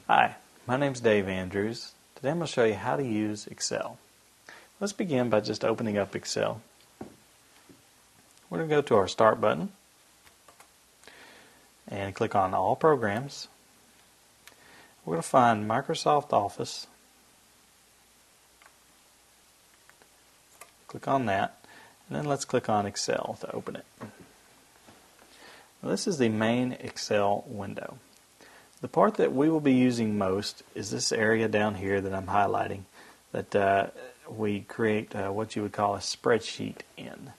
Hi, my name is Dave Andrews. Today I'm going to show you how to use Excel. Let's begin by just opening up Excel. We're going to go to our Start button and click on All Programs. We're going to find Microsoft Office. Click on that, and then let's click on Excel to open it. Now, this is the main Excel window. The part that we will be using most is this area down here that I'm highlighting that we create what you would call a spreadsheet in.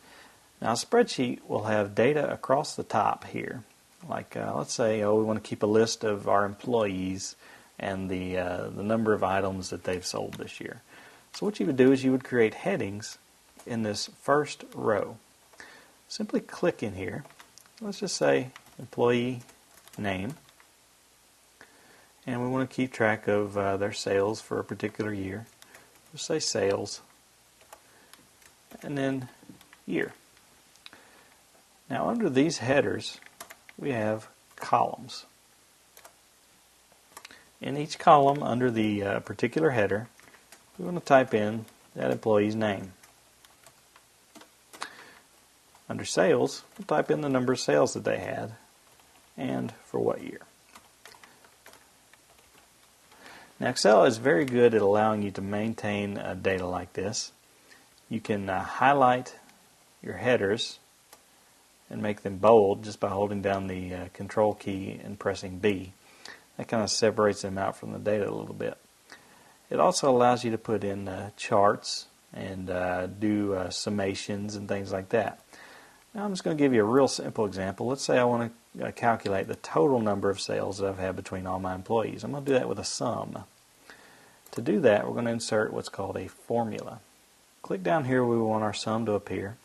Now a spreadsheet will have data across the top here. Like let's say we want to keep a list of our employees and the number of items that they've sold this year. So what you would do is you would create headings in this first row. Simply click in here. Let's just say employee name. And we want to keep track of their sales for a particular year. We'll say sales. And then year. Now under these headers, we have columns. In each column under the particular header, we want to type in that employee's name. Under sales, we'll type in the number of sales that they had and for what year. Now Excel is very good at allowing you to maintain data like this. You can highlight your headers and make them bold just by holding down the control key and pressing B. That kind of separates them out from the data a little bit. It also allows you to put in charts and do summations and things like that. Now I'm just going to give you a real simple example. Let's say I want to calculate the total number of sales that I've had between all my employees. I'm going to do that with a sum. To do that, we're going to insert what's called a formula. Click down here where we want our sum to appear.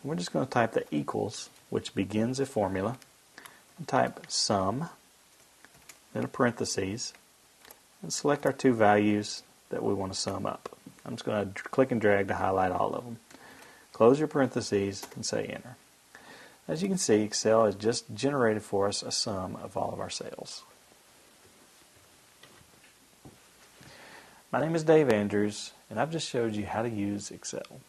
And we're just going to type the equals, which begins a formula, and type sum, then a parentheses, and select our two values that we want to sum up. I'm just going to click and drag to highlight all of them. Close your parentheses and say enter. As you can see, Excel has just generated for us a sum of all of our sales. My name is Dave Andrews, and I've just showed you how to use Excel.